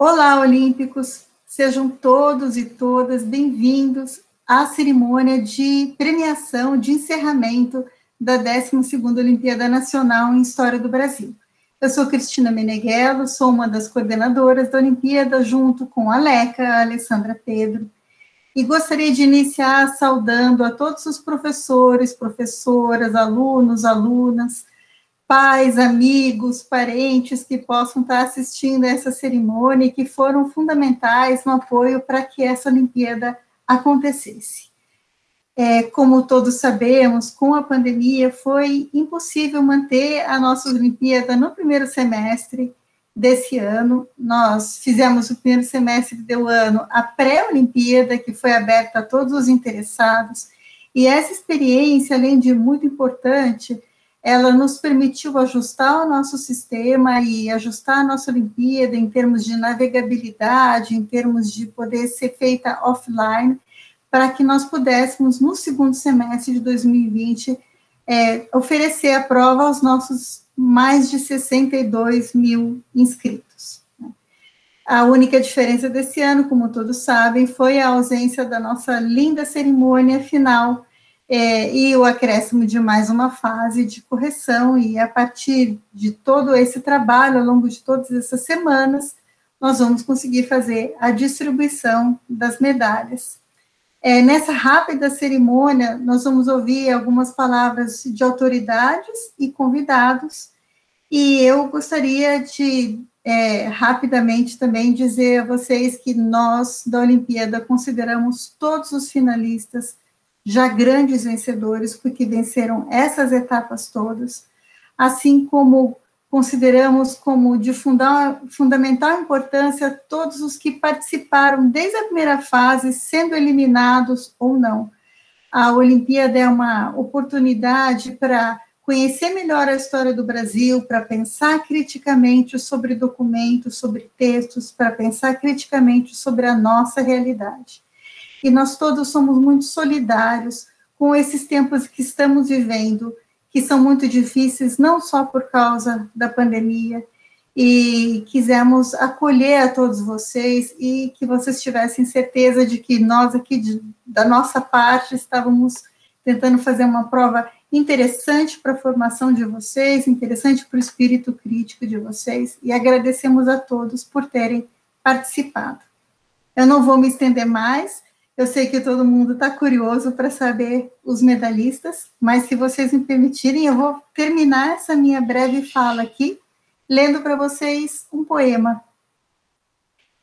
Olá, olímpicos! Sejam todos e todas bem-vindos à cerimônia de premiação, de encerramento da 12ª Olimpíada Nacional em História do Brasil. Eu sou Cristina Meneghello, sou uma das coordenadoras da Olimpíada, junto com a Leca, a Alessandra Pedro, e gostaria de iniciar saudando a todos os professores, professoras, alunos, alunas, pais, amigos, parentes que possam estar assistindo a essa cerimônia e que foram fundamentais no apoio para que essa Olimpíada acontecesse. Como todos sabemos, com a pandemia foi impossível manter a nossa Olimpíada no primeiro semestre desse ano. Nós fizemos o primeiro semestre do ano a pré-Olimpíada, que foi aberta a todos os interessados, e essa experiência, além de muito importante, ela nos permitiu ajustar o nosso sistema e ajustar a nossa Olimpíada em termos de navegabilidade, em termos de poder ser feita offline, para que nós pudéssemos, no segundo semestre de 2020, oferecer a prova aos nossos mais de 62 mil inscritos. A única diferença desse ano, como todos sabem, foi a ausência da nossa linda cerimônia final, e o acréscimo de mais uma fase de correção, e a partir de todo esse trabalho, ao longo de todas essas semanas, nós vamos conseguir fazer a distribuição das medalhas. Nessa rápida cerimônia, nós vamos ouvir algumas palavras de autoridades e convidados, e eu gostaria de rapidamente também dizer a vocês que nós, da Olimpíada, consideramos todos os finalistas já grandes vencedores, porque venceram essas etapas todas, assim como consideramos como de fundamental importância todos os que participaram desde a primeira fase, sendo eliminados ou não. A Olimpíada é uma oportunidade para conhecer melhor a história do Brasil, para pensar criticamente sobre documentos, sobre textos, para pensar criticamente sobre a nossa realidade. E nós todos somos muito solidários com esses tempos que estamos vivendo, que são muito difíceis, não só por causa da pandemia, e quisemos acolher a todos vocês e que vocês tivessem certeza de que nós aqui, da nossa parte, estávamos tentando fazer uma prova interessante para a formação de vocês, interessante para o espírito crítico de vocês, e agradecemos a todos por terem participado. Eu não vou me estender mais, eu sei que todo mundo está curioso para saber os medalhistas, mas se vocês me permitirem, eu vou terminar essa minha breve fala aqui, lendo para vocês um poema.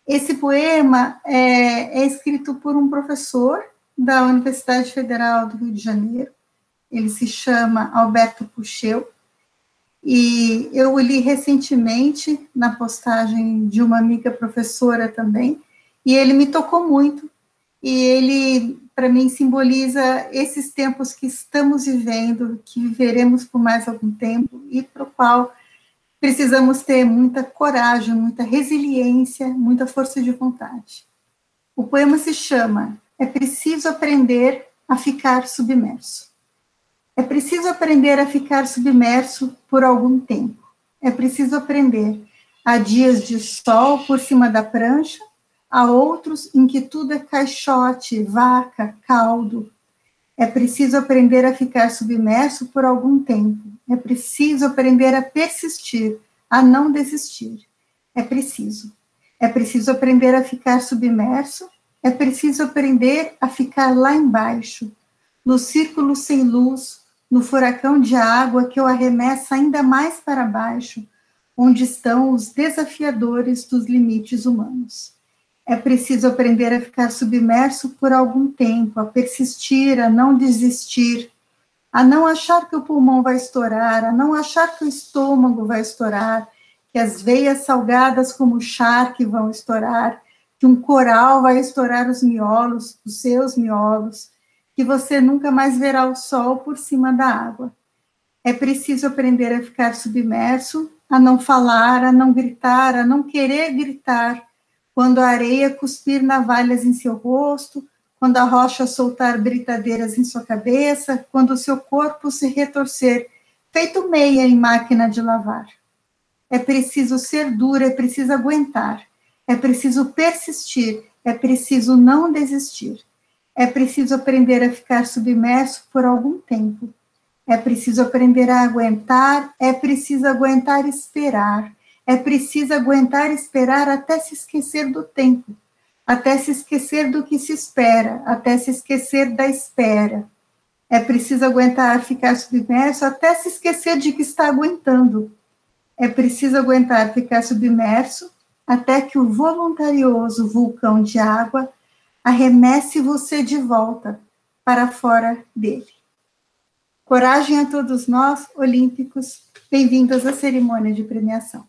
Esse poema é escrito por um professor da Universidade Federal do Rio de Janeiro, ele se chama Alberto Pucheu, e eu o li recentemente na postagem de uma amiga professora também, e ele me tocou muito, e ele, para mim, simboliza esses tempos que estamos vivendo, que viveremos por mais algum tempo, e para o qual precisamos ter muita coragem, muita resiliência, muita força de vontade. O poema se chama É Preciso Aprender a Ficar Submerso. É preciso aprender a ficar submerso por algum tempo. É preciso aprender. Há dias de sol por cima da prancha, há outros em que tudo é caixote, vaca, caldo. É preciso aprender a ficar submerso por algum tempo. É preciso aprender a persistir, a não desistir. É preciso. É preciso aprender a ficar submerso. É preciso aprender a ficar lá embaixo, no círculo sem luz, no furacão de água que o arremessa ainda mais para baixo, onde estão os desafiadores dos limites humanos. É preciso aprender a ficar submerso por algum tempo, a persistir, a não desistir, a não achar que o pulmão vai estourar, a não achar que o estômago vai estourar, que as veias salgadas como o charque vão estourar, que um coral vai estourar os miolos, os seus miolos, que você nunca mais verá o sol por cima da água. É preciso aprender a ficar submerso, a não falar, a não gritar, a não querer gritar, quando a areia cuspir navalhas em seu rosto, quando a rocha soltar britadeiras em sua cabeça, quando o seu corpo se retorcer, feito meia em máquina de lavar. É preciso ser dura, é preciso aguentar. é preciso persistir, é preciso não desistir. É preciso aprender a ficar submerso por algum tempo. É preciso aprender a aguentar, é preciso aguentar esperar. É preciso aguentar esperar até se esquecer do tempo, até se esquecer do que se espera, até se esquecer da espera. É preciso aguentar ficar submerso até se esquecer de que está aguentando. É preciso aguentar ficar submerso até que o voluntarioso vulcão de água arremesse você de volta para fora dele. Coragem a todos nós, olímpicos, bem-vindos à cerimônia de premiação.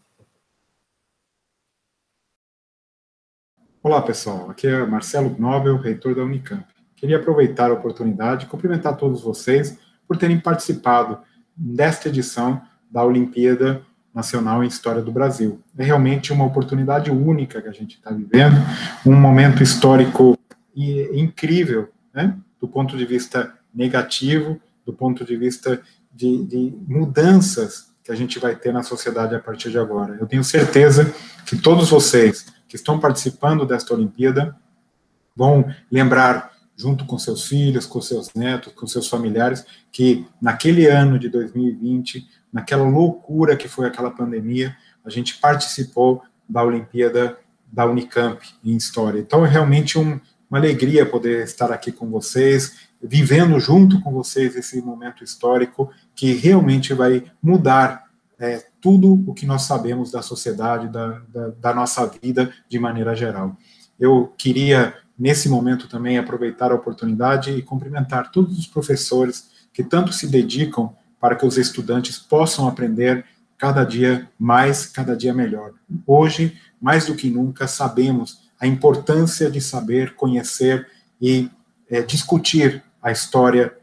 Olá, pessoal. Aqui é Marcelo Knobel, reitor da Unicamp. Queria aproveitar a oportunidade e cumprimentar todos vocês por terem participado desta edição da Olimpíada Nacional em História do Brasil. É realmente uma oportunidade única que a gente está vivendo, um momento histórico incrível, né? Do ponto de vista negativo, do ponto de vista de mudanças que a gente vai ter na sociedade a partir de agora. Eu tenho certeza que todos vocês que estão participando desta Olimpíada vão lembrar, junto com seus filhos, com seus netos, com seus familiares, que naquele ano de 2020, naquela loucura que foi aquela pandemia, a gente participou da Olimpíada da Unicamp em História. Então, é realmente uma alegria poder estar aqui com vocês, vivendo junto com vocês esse momento histórico que realmente vai mudar tudo o que nós sabemos da sociedade, da nossa vida de maneira geral. Eu queria, nesse momento também, aproveitar a oportunidade e cumprimentar todos os professores que tanto se dedicam para que os estudantes possam aprender cada dia mais, cada dia melhor. Hoje, mais do que nunca, sabemos a importância de saber, conhecer e discutir a história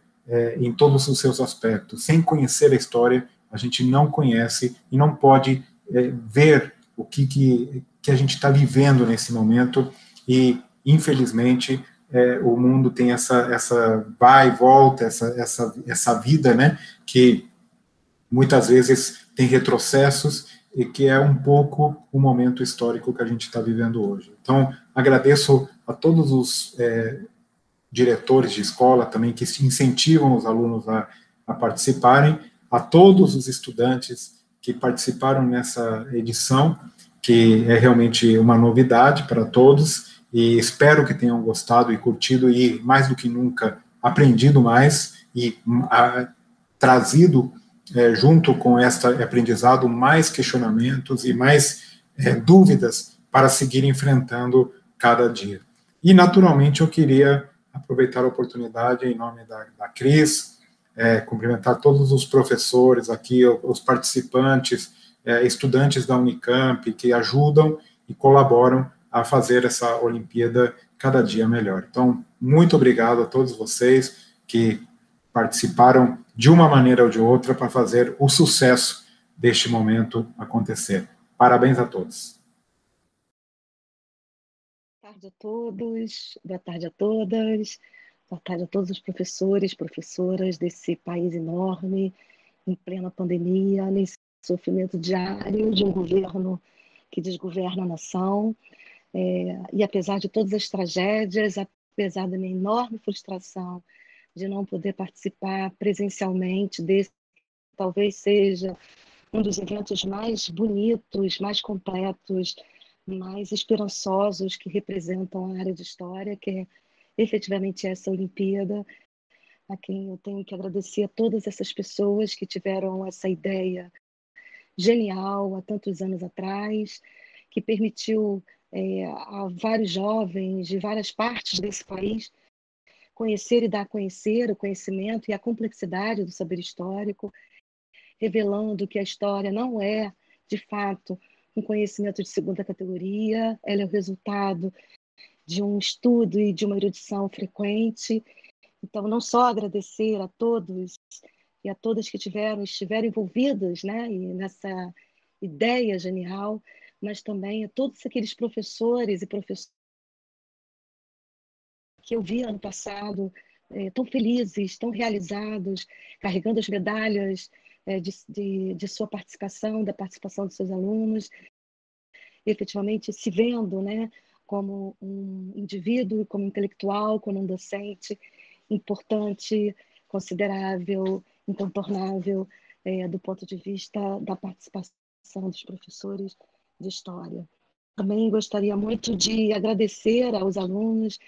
em todos os seus aspectos. Sem conhecer a história, a gente não conhece e não pode ver o que a gente está vivendo nesse momento e, infelizmente, o mundo tem essa vai e volta, essa vida, né, que muitas vezes tem retrocessos e que é um pouco o momento histórico que a gente está vivendo hoje. Então, agradeço a todos os diretores de escola também que incentivam os alunos a participarem, a todos os estudantes que participaram nessa edição, que é realmente uma novidade para todos, e espero que tenham gostado e curtido, e mais do que nunca, aprendido mais, e trazido, junto com este aprendizado, mais questionamentos e mais dúvidas para seguir enfrentando cada dia. E, naturalmente, eu queria aproveitar a oportunidade, em nome da Cris, cumprimentar todos os professores aqui, os participantes, estudantes da Unicamp, que ajudam e colaboram a fazer essa Olimpíada cada dia melhor. Então, muito obrigado a todos vocês que participaram de uma maneira ou de outra para fazer o sucesso deste momento acontecer. Parabéns a todos. Boa tarde a todos, boa tarde a todas, boa tarde a todos os professores, professoras desse país enorme, em plena pandemia, nesse sofrimento diário de um governo que desgoverna a nação. E apesar de todas as tragédias, apesar da minha enorme frustração de não poder participar presencialmente desse, talvez seja um dos eventos mais bonitos, mais completos, mais esperançosos que representam a área de história, que é efetivamente essa Olimpíada, a quem eu tenho que agradecer a todas essas pessoas que tiveram essa ideia genial há tantos anos atrás, que permitiu a vários jovens de várias partes desse país conhecer e dar a conhecer o conhecimento e a complexidade do saber histórico, revelando que a história não é, de fato, um conhecimento de segunda categoria, ela é o resultado de um estudo e de uma erudição frequente. Então, não só agradecer a todos e a todas que estiveram envolvidas, né, nessa ideia genial, mas também a todos aqueles professores e professoras que eu vi ano passado, tão felizes, tão realizados, carregando as medalhas de sua participação, da participação dos seus alunos. efetivamente se vendo, né, como um indivíduo, como intelectual, como um docente importante, considerável, incontornável, do ponto de vista da participação dos professores de História. Também gostaria muito de agradecer aos alunos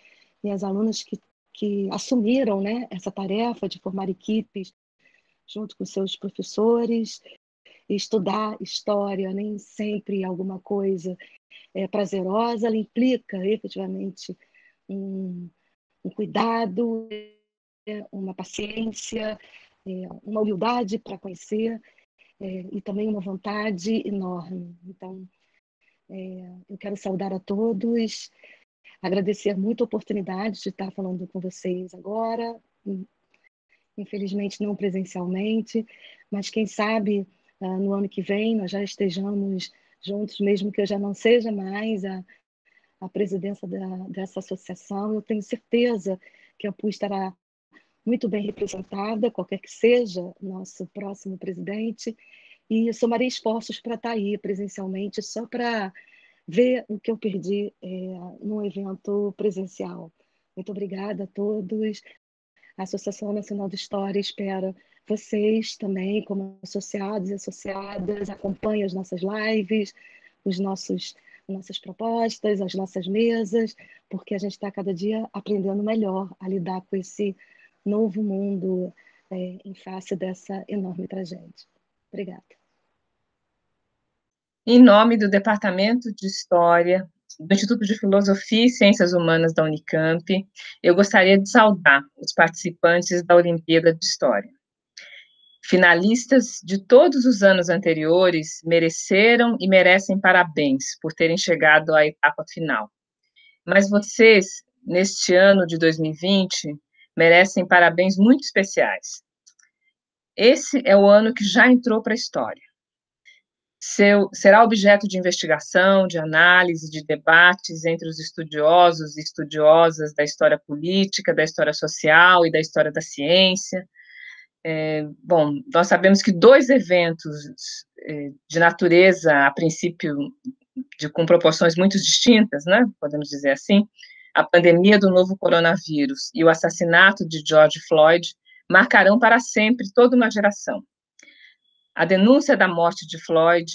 e às alunas que assumiram, né, essa tarefa de formar equipes junto com seus professores. Estudar História nem sempre alguma coisa prazerosa, ela implica efetivamente um cuidado, uma paciência, uma humildade para conhecer e também uma vontade enorme. Então, eu quero saudar a todos, agradecer muito a oportunidade de estar falando com vocês agora, infelizmente não presencialmente, mas quem sabe no ano que vem nós já estejamos juntos, mesmo que eu já não seja mais a presidência dessa associação. Eu tenho certeza que a PUC estará muito bem representada, qualquer que seja nosso próximo presidente, e somarei esforços para estar aí presencialmente, só para ver o que eu perdi num evento presencial. Muito obrigada a todos. A Associação Nacional de História espera vocês também, como associados e associadas, acompanhem as nossas lives, nossas propostas, as nossas mesas, porque a gente está cada dia aprendendo melhor a lidar com esse novo mundo em face dessa enorme tragédia. Obrigada. Em nome do Departamento de História do Instituto de Filosofia e Ciências Humanas da Unicamp, eu gostaria de saudar os participantes da Olimpíada de História. Finalistas de todos os anos anteriores mereceram e merecem parabéns por terem chegado à etapa final. Mas vocês, neste ano de 2020, merecem parabéns muito especiais. Esse é o ano que já entrou para a história. Será objeto de investigação, de análise, de debates entre os estudiosos e estudiosas da história política, da história social e da história da ciência. Bom, nós sabemos que 2 eventos de natureza, a princípio, com proporções muito distintas, né, podemos dizer assim, a pandemia do novo coronavírus e o assassinato de George Floyd, marcarão para sempre toda uma geração. A denúncia da morte de Floyd,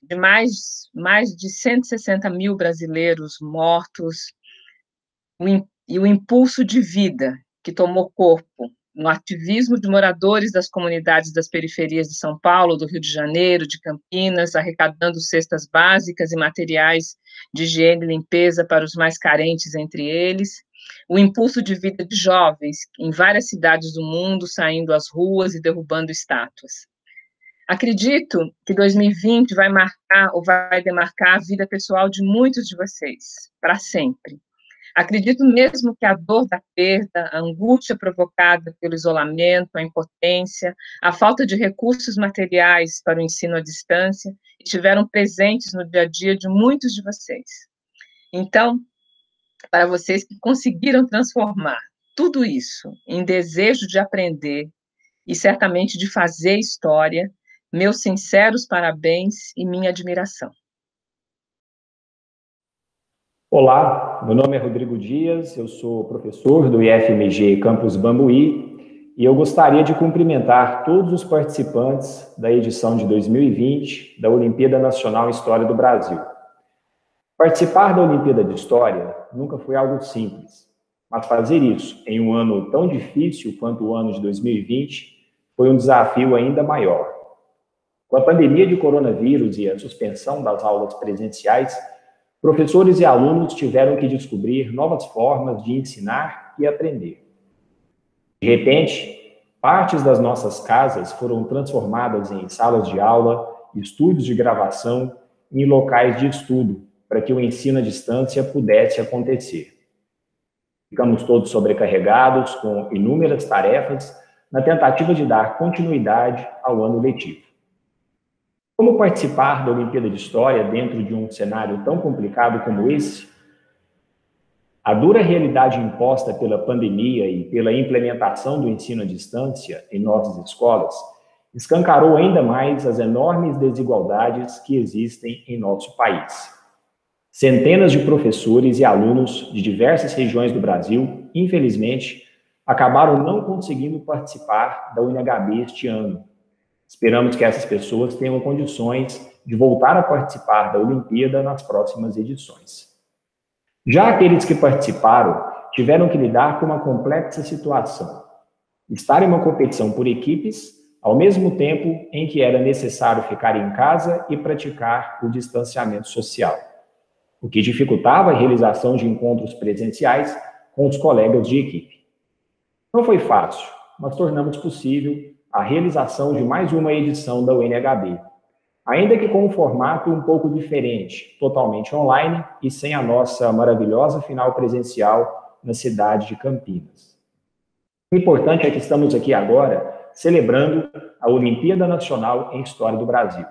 de mais de 160 mil brasileiros mortos, e o impulso de vida que tomou corpo no ativismo de moradores das comunidades das periferias de São Paulo, do Rio de Janeiro, de Campinas, arrecadando cestas básicas e materiais de higiene e limpeza para os mais carentes entre eles, o impulso de vida de jovens em várias cidades do mundo saindo às ruas e derrubando estátuas. Acredito que 2020 vai marcar ou vai demarcar a vida pessoal de muitos de vocês, para sempre. Acredito mesmo que a dor da perda, a angústia provocada pelo isolamento, a impotência, a falta de recursos materiais para o ensino à distância estiveram presentes no dia a dia de muitos de vocês. Então, para vocês que conseguiram transformar tudo isso em desejo de aprender e certamente de fazer história, meus sinceros parabéns e minha admiração. Olá, meu nome é Rodrigo Dias, eu sou professor do IFMG Campus Bambuí e eu gostaria de cumprimentar todos os participantes da edição de 2020 da Olimpíada Nacional em História do Brasil. Participar da Olimpíada de História nunca foi algo simples, mas fazer isso em um ano tão difícil quanto o ano de 2020 foi um desafio ainda maior. Com a pandemia de coronavírus e a suspensão das aulas presenciais, professores e alunos tiveram que descobrir novas formas de ensinar e aprender. De repente, partes das nossas casas foram transformadas em salas de aula, estúdios de gravação e em locais de estudo, para que o ensino à distância pudesse acontecer. Ficamos todos sobrecarregados com inúmeras tarefas na tentativa de dar continuidade ao ano letivo. Como participar da Olimpíada de História dentro de um cenário tão complicado como esse? A dura realidade imposta pela pandemia e pela implementação do ensino à distância em nossas escolas escancarou ainda mais as enormes desigualdades que existem em nosso país. Centenas de professores e alunos de diversas regiões do Brasil, infelizmente, acabaram não conseguindo participar da UNHB este ano. Esperamos que essas pessoas tenham condições de voltar a participar da Olimpíada nas próximas edições. Já aqueles que participaram tiveram que lidar com uma complexa situação: estar em uma competição por equipes, ao mesmo tempo em que era necessário ficar em casa e praticar o distanciamento social, o que dificultava a realização de encontros presenciais com os colegas de equipe. Não foi fácil, mas tornamos possível a realização de mais uma edição da UNHB, ainda que com um formato um pouco diferente, totalmente online e sem a nossa maravilhosa final presencial na cidade de Campinas. O importante é que estamos aqui agora celebrando a Olimpíada Nacional em História do Brasil.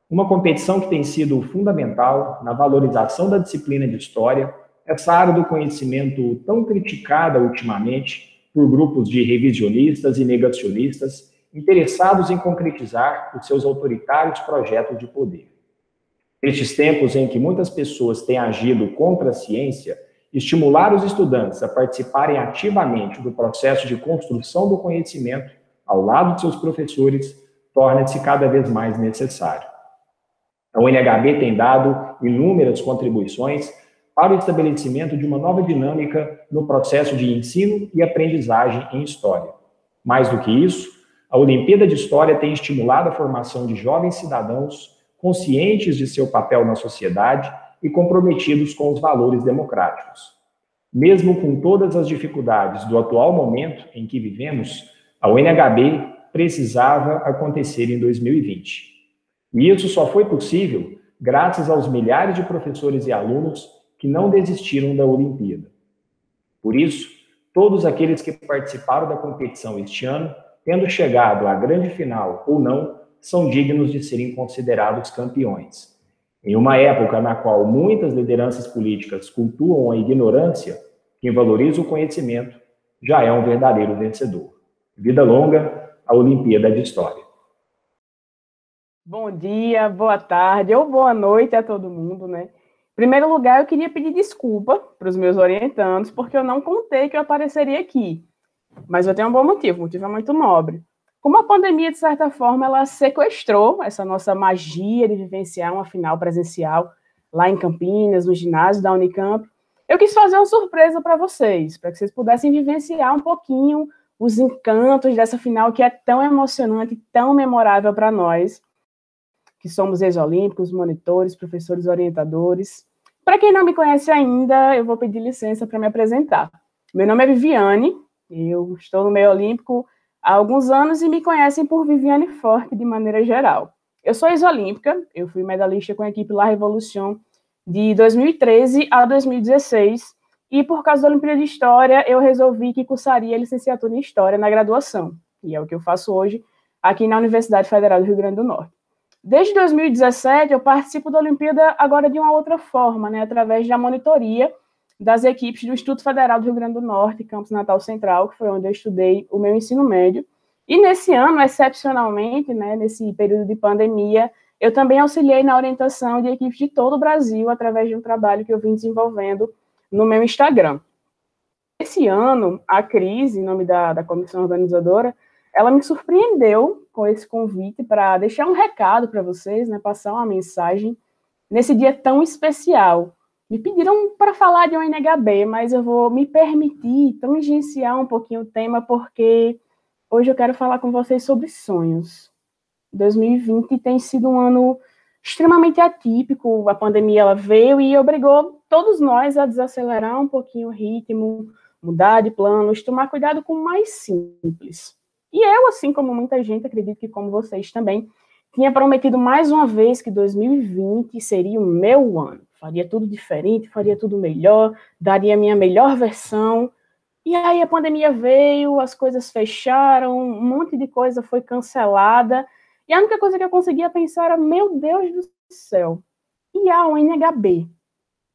Uma competição que tem sido fundamental na valorização da disciplina de História, essa área do conhecimento tão criticada ultimamente por grupos de revisionistas e negacionistas interessados em concretizar os seus autoritários projetos de poder. Nestes tempos em que muitas pessoas têm agido contra a ciência, estimular os estudantes a participarem ativamente do processo de construção do conhecimento ao lado de seus professores torna-se cada vez mais necessário. A UNHB tem dado inúmeras contribuições para o estabelecimento de uma nova dinâmica no processo de ensino e aprendizagem em História. Mais do que isso, a Olimpíada de História tem estimulado a formação de jovens cidadãos conscientes de seu papel na sociedade e comprometidos com os valores democráticos. Mesmo com todas as dificuldades do atual momento em que vivemos, a UNHB precisava acontecer em 2020. E isso só foi possível graças aos milhares de professores e alunos que não desistiram da Olimpíada. Por isso, todos aqueles que participaram da competição este ano, tendo chegado à grande final ou não, são dignos de serem considerados campeões. Em uma época na qual muitas lideranças políticas cultuam a ignorância, quem valoriza o conhecimento já é um verdadeiro vencedor. Vida longa, a Olimpíada de História. Bom dia, boa tarde ou boa noite a todo mundo, né? Em primeiro lugar, eu queria pedir desculpa para os meus orientandos, porque eu não contei que eu apareceria aqui. Mas eu tenho um bom motivo, o motivo é muito nobre. Como a pandemia, de certa forma, ela sequestrou essa nossa magia de vivenciar uma final presencial lá em Campinas, no ginásio da Unicamp, eu quis fazer uma surpresa para vocês, para que vocês pudessem vivenciar um pouquinho os encantos dessa final que é tão emocionante, tão memorável para nós, que somos ex-olímpicos, monitores, professores orientadores. Para quem não me conhece ainda, eu vou pedir licença para me apresentar. Meu nome é Viviane, eu estou no meio olímpico há alguns anos e me conhecem por Viviane Forte de maneira geral. Eu sou ex-olímpica, eu fui medalhista com a equipe La Revolution de 2013 a 2016 e por causa da Olimpíada de História eu resolvi que cursaria licenciatura em História na graduação, e é o que eu faço hoje aqui na Universidade Federal do Rio Grande do Norte. Desde 2017 eu participo da Olimpíada agora de uma outra forma, né, através da monitoria das equipes do Instituto Federal do Rio Grande do Norte, Campus Natal Central, que foi onde eu estudei o meu ensino médio. E nesse ano, excepcionalmente, né, nesse período de pandemia, eu também auxiliei na orientação de equipes de todo o Brasil, através de um trabalho que eu vim desenvolvendo no meu Instagram. Esse ano, a Cris, em nome da comissão organizadora, ela me surpreendeu com esse convite para deixar um recado para vocês, né, passar uma mensagem nesse dia tão especial. Me pediram para falar de UNHB, mas eu vou me permitir tangenciar um pouquinho o tema, porque hoje eu quero falar com vocês sobre sonhos. 2020 tem sido um ano extremamente atípico, a pandemia ela veio e obrigou todos nós a desacelerar um pouquinho o ritmo, mudar de planos, tomar cuidado com o mais simples. E eu, assim como muita gente, acredito que como vocês também, tinha prometido mais uma vez que 2020 seria o meu ano. Faria tudo diferente, faria tudo melhor, daria a minha melhor versão. E aí a pandemia veio, as coisas fecharam, um monte de coisa foi cancelada. E a única coisa que eu conseguia pensar era, meu Deus do céu, e a UNHB?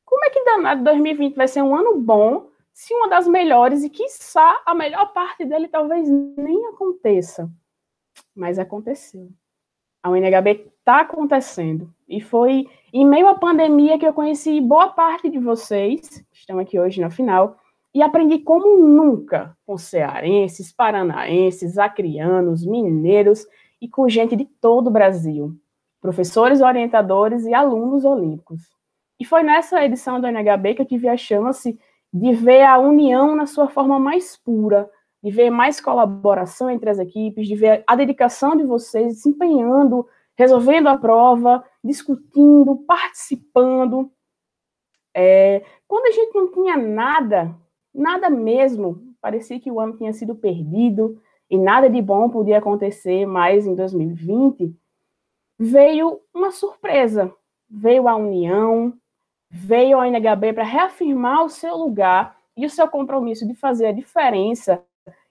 Como é que danado 2020 vai ser um ano bom, se uma das melhores, e quiçá a melhor parte dele talvez nem aconteça? Mas aconteceu. A UNHB está acontecendo. E foi em meio à pandemia que eu conheci boa parte de vocês, que estão aqui hoje na final, e aprendi como nunca com cearenses, paranaenses, acrianos, mineiros e com gente de todo o Brasil, professores, orientadores e alunos olímpicos. E foi nessa edição do NHB que eu tive a chance de ver a união na sua forma mais pura, de ver mais colaboração entre as equipes, de ver a dedicação de vocês se empenhando, resolvendo a prova, discutindo, participando. Quando a gente não tinha nada, nada mesmo, parecia que o ano tinha sido perdido e nada de bom podia acontecer mais em 2020, veio uma surpresa, veio a união, veio a NHB para reafirmar o seu lugar e o seu compromisso de fazer a diferença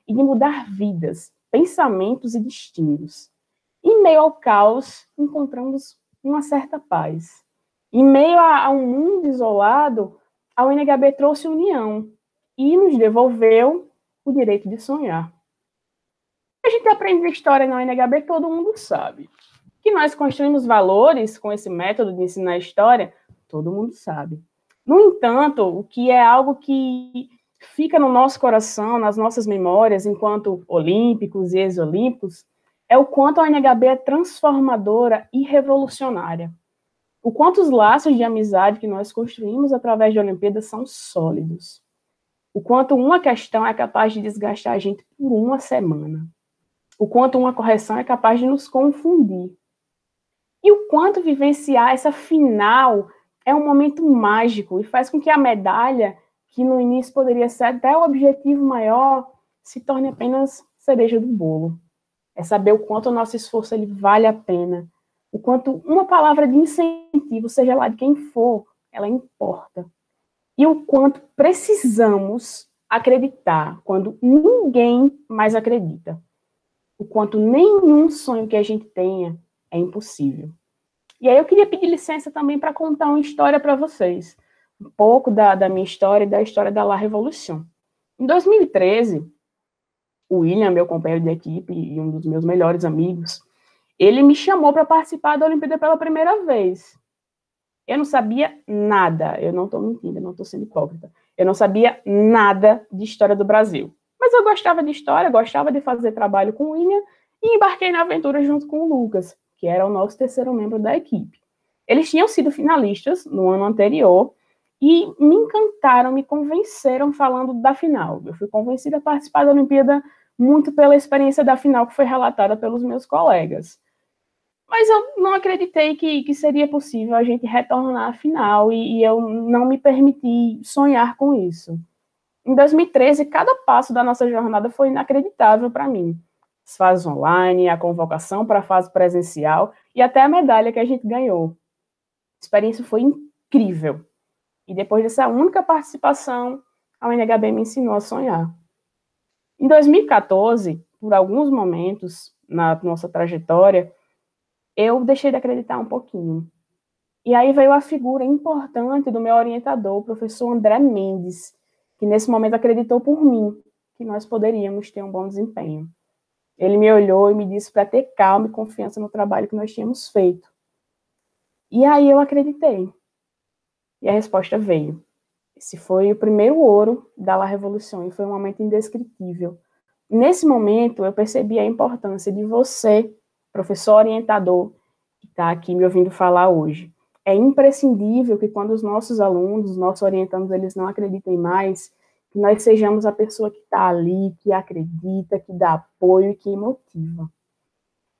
e de mudar vidas, pensamentos e destinos. Em meio ao caos, encontramos uma certa paz. Em meio a um mundo isolado, a UNHB trouxe união e nos devolveu o direito de sonhar. A gente aprende a história na UNHB, todo mundo sabe. Que nós construímos valores com esse método de ensinar história, todo mundo sabe. No entanto, o que é algo que fica no nosso coração, nas nossas memórias, enquanto olímpicos e ex-olímpicos, é o quanto a UNHB é transformadora e revolucionária. O quanto os laços de amizade que nós construímos através de Olimpíadas são sólidos. O quanto uma questão é capaz de desgastar a gente por uma semana. O quanto uma correção é capaz de nos confundir. E o quanto vivenciar essa final é um momento mágico e faz com que a medalha, que no início poderia ser até o objetivo maior, se torne apenas cereja do bolo. É saber o quanto o nosso esforço ele vale a pena, o quanto uma palavra de incentivo, seja lá de quem for, ela importa. E o quanto precisamos acreditar quando ninguém mais acredita. O quanto nenhum sonho que a gente tenha é impossível. E aí eu queria pedir licença também para contar uma história para vocês. Um pouco da minha história e da história da La Revolution. Em 2013, o William, meu companheiro de equipe e um dos meus melhores amigos, ele me chamou para participar da Olimpíada pela primeira vez. Eu não sabia nada, eu não estou mentindo, eu não estou sendo hipócrita. Eu não sabia nada de história do Brasil. Mas eu gostava de história, gostava de fazer trabalho com o William e embarquei na aventura junto com o Lucas, que era o nosso terceiro membro da equipe. Eles tinham sido finalistas no ano anterior e me encantaram, me convenceram falando da final. Eu fui convencida a participar da Olimpíada muito pela experiência da final que foi relatada pelos meus colegas. Mas eu não acreditei que seria possível a gente retornar à final e eu não me permiti sonhar com isso. Em 2013, cada passo da nossa jornada foi inacreditável para mim. As fases online, a convocação para a fase presencial e até a medalha que a gente ganhou. A experiência foi incrível. E depois dessa única participação, a UNHB me ensinou a sonhar. Em 2014, por alguns momentos na nossa trajetória, eu deixei de acreditar um pouquinho. E aí veio a figura importante do meu orientador, o professor André Mendes, que nesse momento acreditou por mim que nós poderíamos ter um bom desempenho. Ele me olhou e me disse para ter calma e confiança no trabalho que nós tínhamos feito. E aí eu acreditei. E a resposta veio. Esse foi o primeiro ouro da La Revolution e foi um momento indescritível. Nesse momento, eu percebi a importância de você, professor orientador, que está aqui me ouvindo falar hoje. É imprescindível que quando os nossos alunos, os nossos orientandos, eles não acreditem mais, que nós sejamos a pessoa que está ali, que acredita, que dá apoio e que motiva.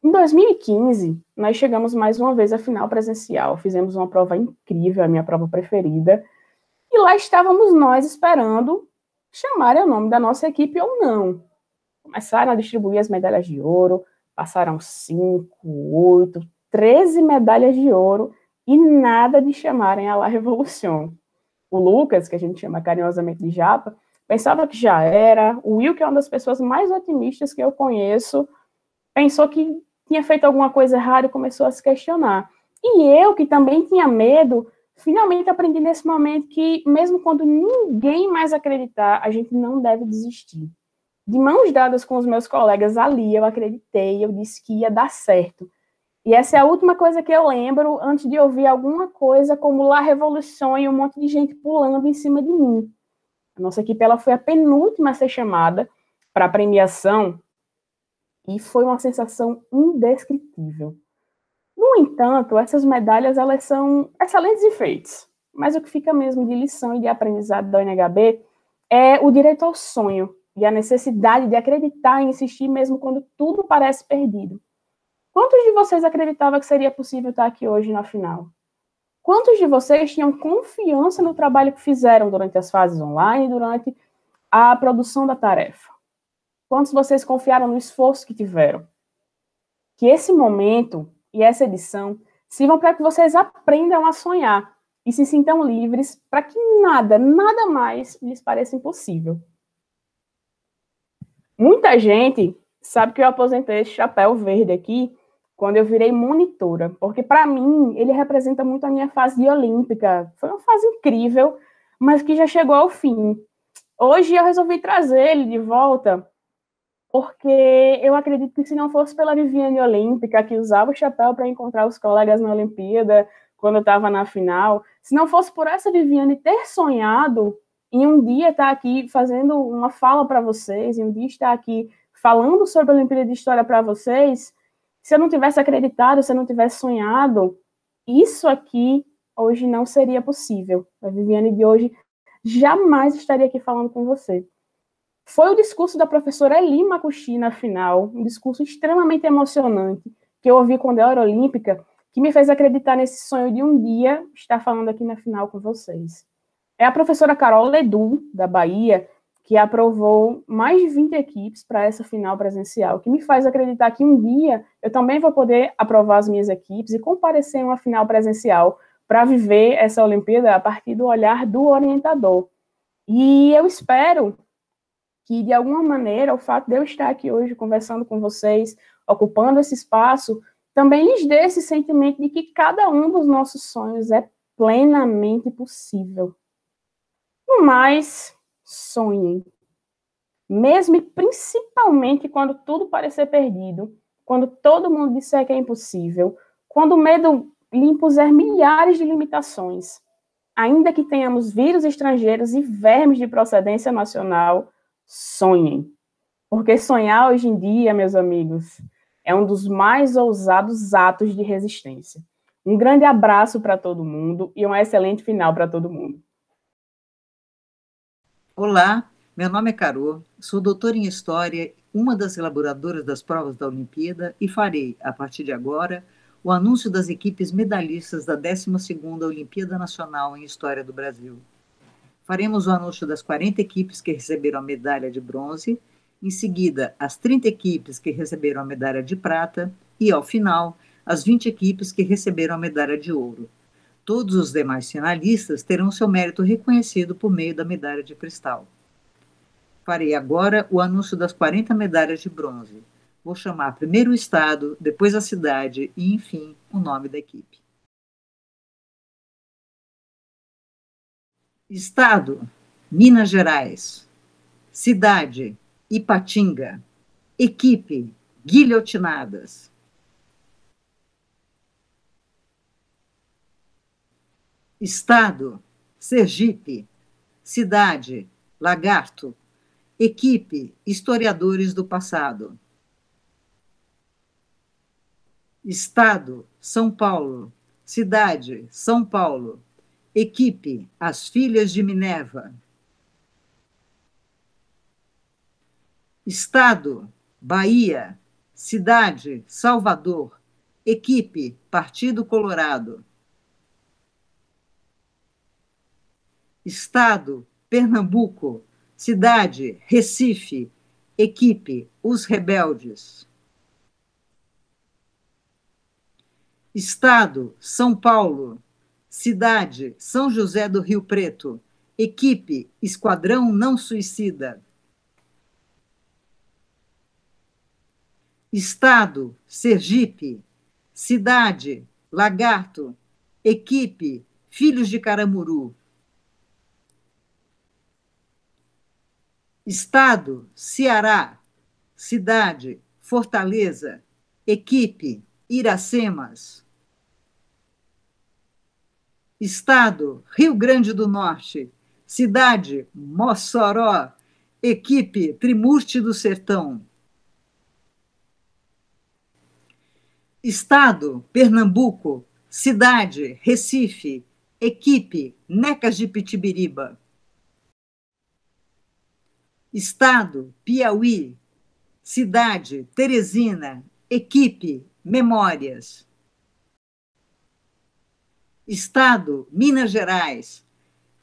Em 2015, nós chegamos mais uma vez à final presencial, fizemos uma prova incrível, a minha prova preferida, e lá estávamos nós esperando chamarem o nome da nossa equipe ou não. Começaram a distribuir as medalhas de ouro, passaram 5, 8, 13 medalhas de ouro e nada de chamarem a La Revolution. O Lucas, que a gente chama carinhosamente de Japa, pensava que já era. O Will, que é uma das pessoas mais otimistas que eu conheço, pensou que tinha feito alguma coisa errada e começou a se questionar. E eu, que também tinha medo, finalmente aprendi nesse momento que, mesmo quando ninguém mais acreditar, a gente não deve desistir. De mãos dadas com os meus colegas ali, eu acreditei, eu disse que ia dar certo. E essa é a última coisa que eu lembro antes de ouvir alguma coisa como La Revolution e um monte de gente pulando em cima de mim. A nossa equipe ela foi a penúltima a ser chamada para a premiação e foi uma sensação indescritível. No entanto, essas medalhas elas são excelentes enfeites, mas o que fica mesmo de lição e de aprendizado da UNHB é o direito ao sonho e a necessidade de acreditar e insistir mesmo quando tudo parece perdido. Quantos de vocês acreditavam que seria possível estar aqui hoje na final? Quantos de vocês tinham confiança no trabalho que fizeram durante as fases online, durante a produção da tarefa? Quantos de vocês confiaram no esforço que tiveram? Que esse momento e essa edição sirvam para que vocês aprendam a sonhar e se sintam livres para que nada mais lhes pareça impossível. Muita gente sabe que eu aposentei esse chapéu verde aqui quando eu virei monitora, porque para mim ele representa muito a minha fase de olímpica. Foi uma fase incrível, mas que já chegou ao fim. Hoje eu resolvi trazer ele de volta porque eu acredito que se não fosse pela Viviane Olímpica, que usava o chapéu para encontrar os colegas na Olimpíada, quando eu estava na final, se não fosse por essa Viviane ter sonhado em um dia estar aqui fazendo uma fala para vocês, em um dia estar aqui falando sobre a Olimpíada de História para vocês, se eu não tivesse acreditado, se eu não tivesse sonhado, isso aqui hoje não seria possível. A Viviane de hoje jamais estaria aqui falando com você. Foi o discurso da professora Eli Makushi na final, um discurso extremamente emocionante, que eu ouvi quando eu era olímpica, que me fez acreditar nesse sonho de um dia estar falando aqui na final com vocês. É a professora Carol Ledu, da Bahia, que aprovou mais de 20 equipes para essa final presencial, que me faz acreditar que um dia eu também vou poder aprovar as minhas equipes e comparecer em uma final presencial para viver essa Olimpíada a partir do olhar do orientador. E eu espero que, de alguma maneira, o fato de eu estar aqui hoje conversando com vocês, ocupando esse espaço, também lhes dê esse sentimento de que cada um dos nossos sonhos é plenamente possível. No mais, sonhem. Mesmo e principalmente quando tudo parecer perdido, quando todo mundo disser que é impossível, quando o medo lhe impuser milhares de limitações, ainda que tenhamos vírus estrangeiros e vermes de procedência nacional, sonhem. Porque sonhar hoje em dia, meus amigos, é um dos mais ousados atos de resistência. Um grande abraço para todo mundo e uma excelente final para todo mundo. Olá, meu nome é Carô, sou doutora em História, uma das elaboradoras das provas da Olimpíada e farei, a partir de agora, o anúncio das equipes medalhistas da 12ª Olimpíada Nacional em História do Brasil. Faremos o anúncio das 40 equipes que receberam a medalha de bronze, em seguida, as 30 equipes que receberam a medalha de prata e, ao final, as 20 equipes que receberam a medalha de ouro. Todos os demais finalistas terão seu mérito reconhecido por meio da medalha de cristal. Farei agora o anúncio das 40 medalhas de bronze. Vou chamar primeiro o estado, depois a cidade e, enfim, o nome da equipe. Estado: Minas Gerais. Cidade: Ipatinga. Equipe: Guilhotinadas. Estado: Sergipe. Cidade: Lagarto. Equipe: Historiadores do Passado. Estado: São Paulo. Cidade: São Paulo. Equipe: As Filhas de Minerva. Estado: Bahia. Cidade: Salvador. Equipe: Partido Colorado. Estado: Pernambuco. Cidade: Recife. Equipe: Os Rebeldes. Estado: São Paulo. Cidade: São José do Rio Preto. Equipe: Esquadrão Não Suicida. Estado: Sergipe. Cidade: Lagarto. Equipe: Filhos de Caramuru. Estado: Ceará. Cidade: Fortaleza. Equipe: Iracemas. Estado, Rio Grande do Norte. Cidade, Mossoró. Equipe, Trimurte do Sertão. Estado, Pernambuco. Cidade, Recife. Equipe, Necas de Pitibiriba. Estado, Piauí. Cidade, Teresina. Equipe, Memórias. Estado, Minas Gerais.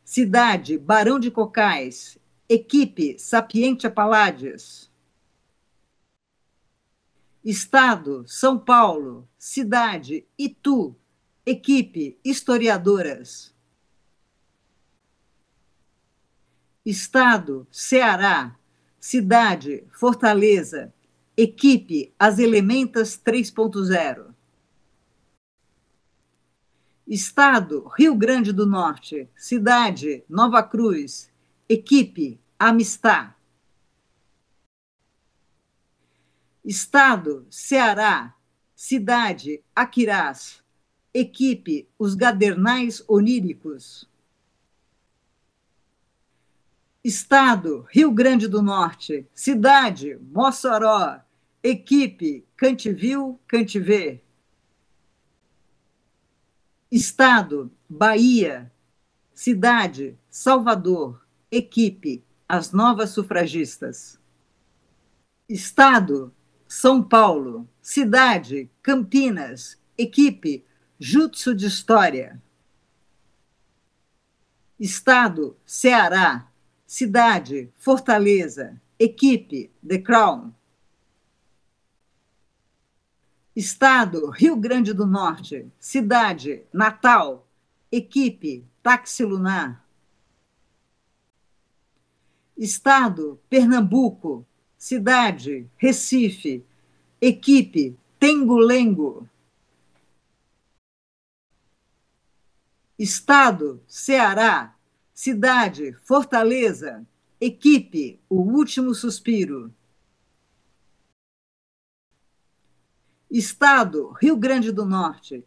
Cidade, Barão de Cocais. Equipe, Sapientia Palladius. Estado, São Paulo. Cidade, Itu. Equipe, Historiadoras. Estado, Ceará. Cidade, Fortaleza. Equipe, As Elementas 3.0. Estado, Rio Grande do Norte. Cidade, Nova Cruz. Equipe, Amistá. Estado, Ceará. Cidade, Aquirás. Equipe, Os Gadernais Oníricos. Estado, Rio Grande do Norte. Cidade, Mossoró. Equipe, Cantivil, Cantiver. Estado, Bahia. Cidade, Salvador. Equipe, As Novas Sufragistas. Estado, São Paulo. Cidade, Campinas. Equipe, Jutsu de História. Estado, Ceará. Cidade, Fortaleza. Equipe, The Crown. Estado, Rio Grande do Norte. Cidade, Natal. Equipe, Táxi Lunar. Estado, Pernambuco. Cidade, Recife. Equipe, Tengo-Lengo. Estado, Ceará. Cidade, Fortaleza. Equipe, O Último Suspiro. Estado, Rio Grande do Norte.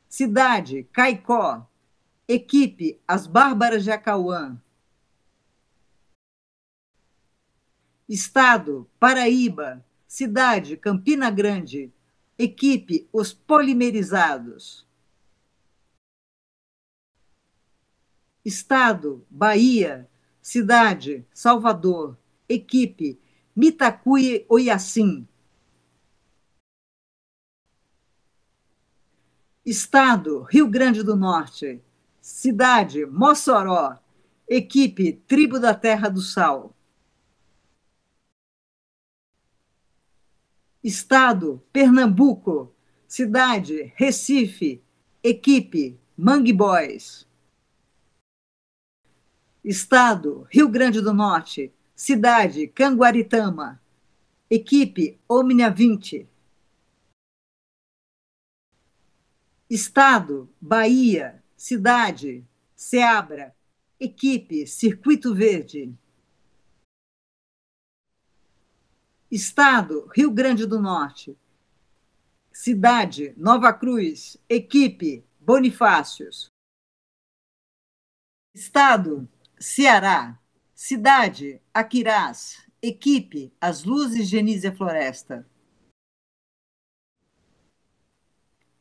Cidade, Caicó. Equipe, As Bárbaras de Acauã. Estado, Paraíba. Cidade, Campina Grande. Equipe, Os Polimerizados. Estado, Bahia. Cidade, Salvador. Equipe, Mitacuí Oiacim. Estado, Rio Grande do Norte. Cidade, Mossoró. Equipe, Tribo da Terra do Sal. Estado, Pernambuco. Cidade, Recife. Equipe, Mangue Boys. Estado, Rio Grande do Norte. Cidade, Canguaritama. Equipe, Omnia 20. Estado, Bahia. Cidade, Ceabra. Equipe, Circuito Verde. Estado, Rio Grande do Norte. Cidade, Nova Cruz. Equipe, Bonifácios. Estado, Ceará. Cidade, Aquirás. Equipe, As Luzes de Anísia Floresta.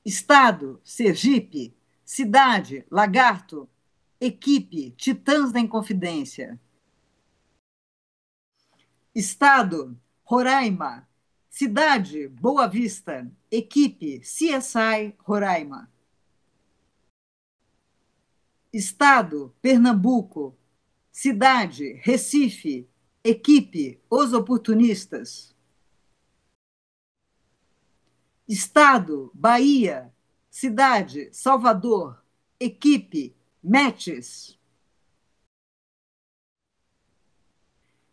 Estado, Sergipe. Cidade, Lagarto. Equipe, Titãs da Inconfidência. Estado, Roraima. Cidade, Boa Vista. Equipe, CSI Roraima. Estado, Pernambuco. Cidade, Recife. Equipe, Os Oportunistas. Estado, Bahia. Cidade, Salvador. Equipe, Metes.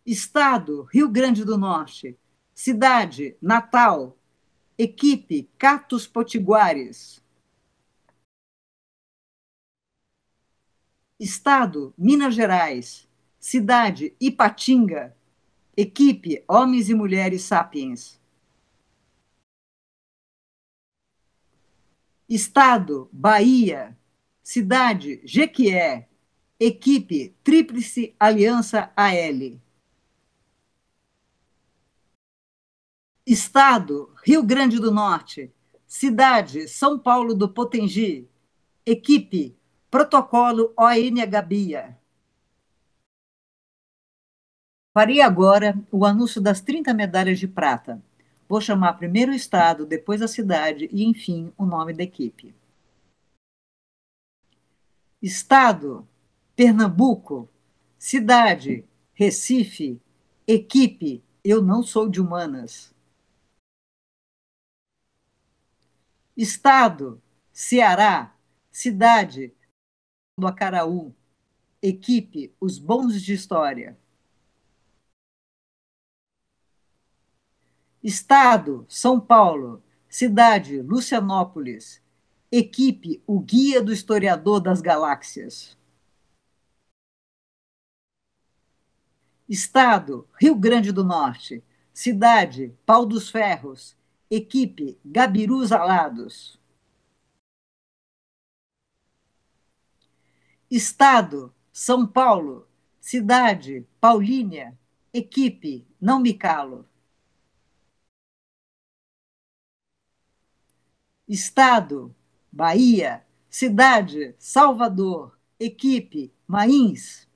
Estado, Rio Grande do Norte. Cidade, Natal. Equipe, Catos Potiguares. Estado, Minas Gerais. Cidade, Ipatinga. Equipe, Homens e Mulheres Sapiens. Estado, Bahia. Cidade, Jequié. Equipe, Tríplice Aliança AL. Estado, Rio Grande do Norte. Cidade, São Paulo do Potengi. Equipe, Protocolo ONH-Bia. Farei agora o anúncio das 30 medalhas de prata. Vou chamar primeiro o estado, depois a cidade e, enfim, o nome da equipe. Estado, Pernambuco. Cidade, Recife. Equipe, Eu Não Sou de Humanas. Estado, Ceará. Cidade, do Acaraú. Equipe, Os Bons de História. Estado, São Paulo. Cidade, Lucianópolis. Equipe, O Guia do Historiador das Galáxias. Estado, Rio Grande do Norte. Cidade, Pau dos Ferros. Equipe, Gabirus Alados. Estado, São Paulo. Cidade, Paulínia. Equipe, Não Me Calo. Estado, Bahia. Cidade, Salvador. Equipe, Mains.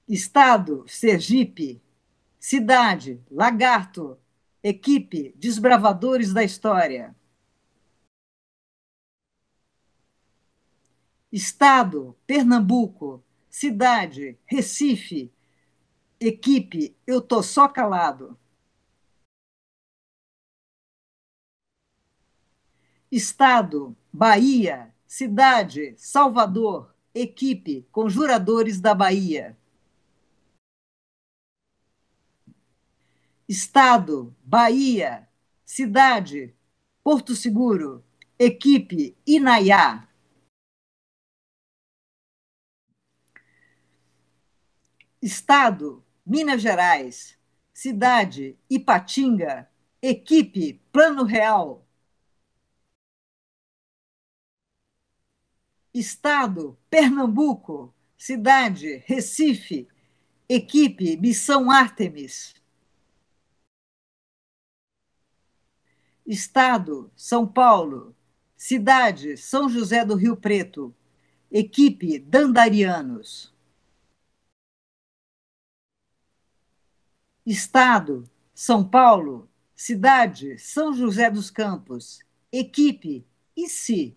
Estado, Sergipe. Cidade, Lagarto. Equipe, Desbravadores da História. Estado, Pernambuco. Cidade, Recife. Equipe, Eu Tô Só Calado. Estado, Bahia. Cidade, Salvador. Equipe, Conjuradores da Bahia. Estado, Bahia. Cidade, Porto Seguro. Equipe, Inaiá. Estado, Minas Gerais. Cidade, Ipatinga. Equipe, Plano Real. Estado, Pernambuco. Cidade, Recife. Equipe, Missão Ártemis. Estado, São Paulo. Cidade, São José do Rio Preto. Equipe, Dandarianos. Estado, São Paulo. Cidade, São José dos Campos. Equipe, ICI.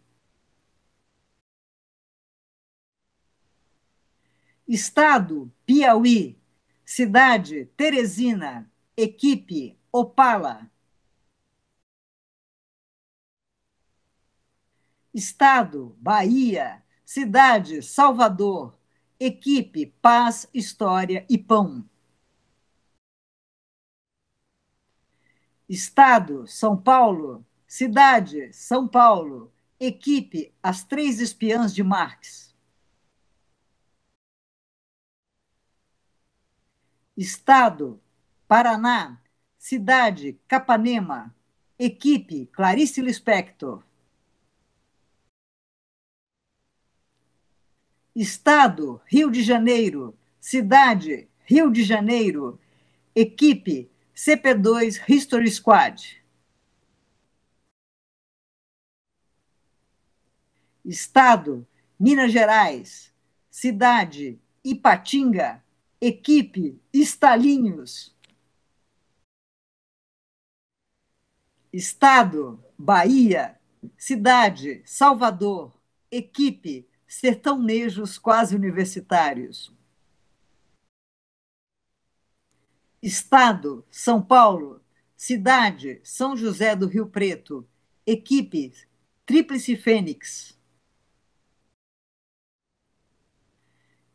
Estado, Piauí. Cidade, Teresina. Equipe, Opala. Estado, Bahia. Cidade, Salvador. Equipe, Paz, História e Pão. Estado, São Paulo. Cidade, São Paulo. Equipe, As Três Espiãs de Marx. Estado, Paraná. Cidade, Capanema. Equipe, Clarice Lispector. Estado, Rio de Janeiro. Cidade, Rio de Janeiro. Equipe, CP2 History Squad. Estado, Minas Gerais. Cidade, Ipatinga. Equipe, Estalinhos. Estado, Bahia. Cidade, Salvador. Equipe, Sertanejos Quase Universitários. Estado, São Paulo. Cidade, São José do Rio Preto. Equipe, Tríplice Fênix.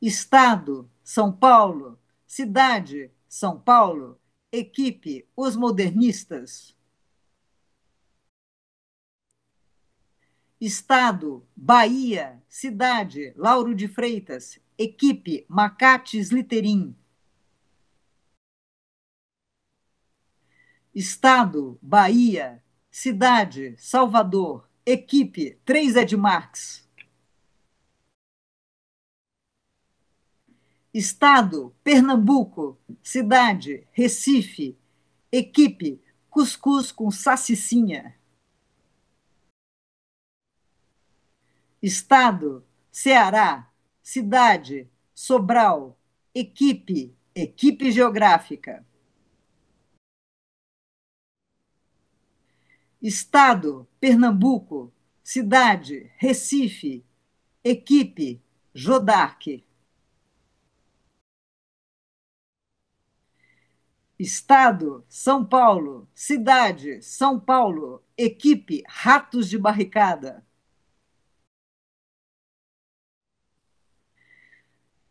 Estado, São Paulo. Cidade, São Paulo. Equipe, Os Modernistas. Estado, Bahia. Cidade, Lauro de Freitas. Equipe, Macates Literim. Estado, Bahia. Cidade, Salvador. Equipe, 3 Edmarques. Estado, Pernambuco. Cidade, Recife. Equipe, cuscuz com salsicinha. Estado, Ceará. Cidade, Sobral. Equipe, equipe geográfica. Estado, Pernambuco. Cidade, Recife. Equipe, Jodarque. Estado, São Paulo. Cidade, São Paulo. Equipe, Ratos de Barricada.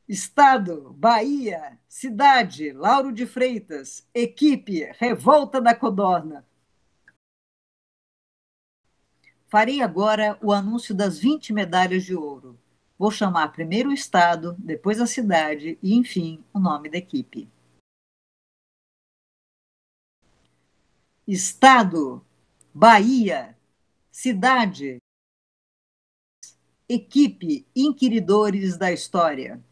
Estado, Bahia. Cidade, Lauro de Freitas. Equipe, Revolta da Codorna. Farei agora o anúncio das 20 medalhas de ouro. Vou chamar primeiro o estado, depois a cidade e, enfim, o nome da equipe. Estado, Bahia. Cidade, equipe, Inquiridores da História.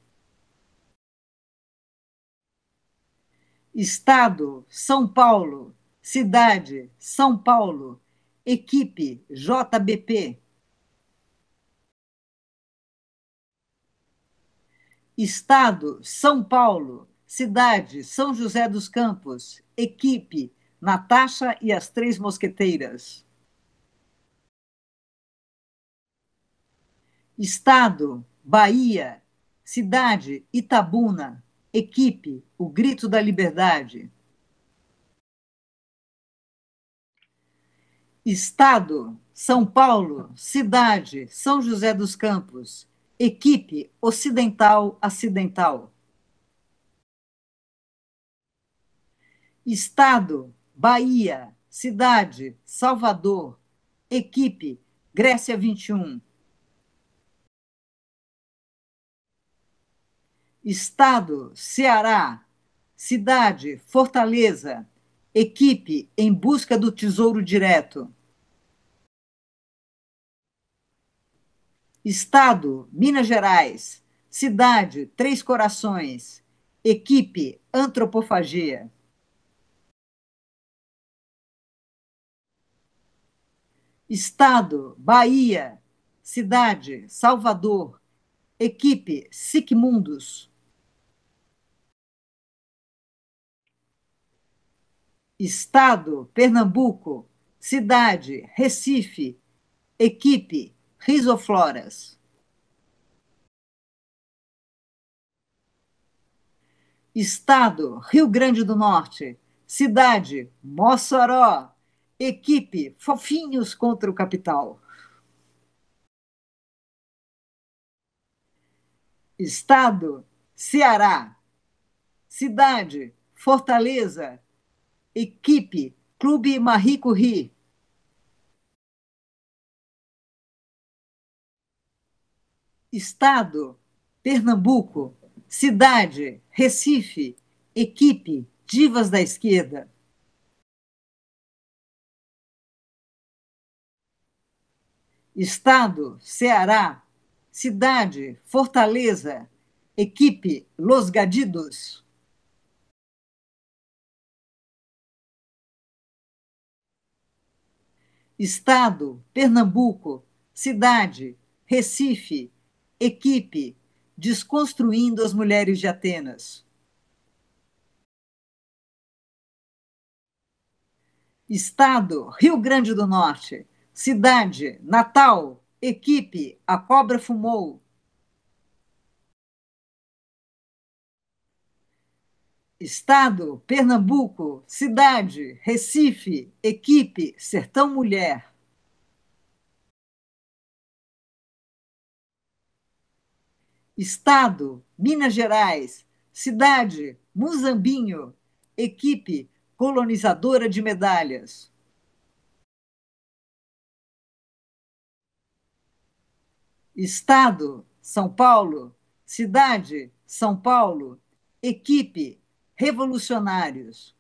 Estado, São Paulo. Cidade, São Paulo. Equipe, JBP. Estado, São Paulo. Cidade, São José dos Campos. Equipe, Natasha e as Três Mosqueteiras. Estado, Bahia. Cidade, Itabuna. Equipe, O Grito da Liberdade. Estado, São Paulo. Cidade, São José dos Campos. Equipe, Ocidental Acidental. Estado, Bahia. Cidade, Salvador. Equipe, Grécia 21. Estado, Ceará. Cidade, Fortaleza. Equipe, Em Busca do Tesouro Direto. Estado, Minas Gerais. Cidade, Três Corações. Equipe, Antropofagia. Estado, Bahia. Cidade, Salvador. Equipe, Sigmundos. Estado, Pernambuco. Cidade, Recife. Equipe, Risofloras. Estado, Rio Grande do Norte. Cidade, Mossoró. Equipe, Fofinhos contra o Capital. Estado, Ceará. Cidade, Fortaleza. Equipe, Clube Marie Curie. Estado, Pernambuco. Cidade, Recife. Equipe, Divas da Esquerda. Estado, Ceará. Cidade, Fortaleza. Equipe, Los Gadidos. Estado, Pernambuco. Cidade, Recife. Equipe, Desconstruindo as Mulheres de Atenas. Estado, Rio Grande do Norte. Cidade, Natal. Equipe, A Cobra Fumou. Estado, Pernambuco. Cidade, Recife. Equipe, Sertão Mulher. Estado, Minas Gerais. Cidade, Muzambinho. Equipe, Colonizadora de Medalhas. Estado, São Paulo. Cidade, São Paulo. Equipe, Revolucionários.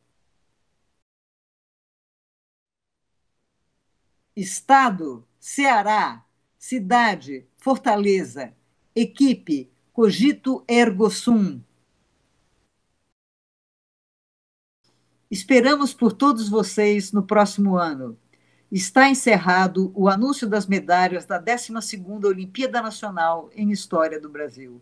Estado, Ceará. Cidade, Fortaleza. Equipe, Cogito Ergo Sum. Esperamos por todos vocês no próximo ano. Está encerrado o anúncio das medalhas da 12ª Olimpíada Nacional em História do Brasil.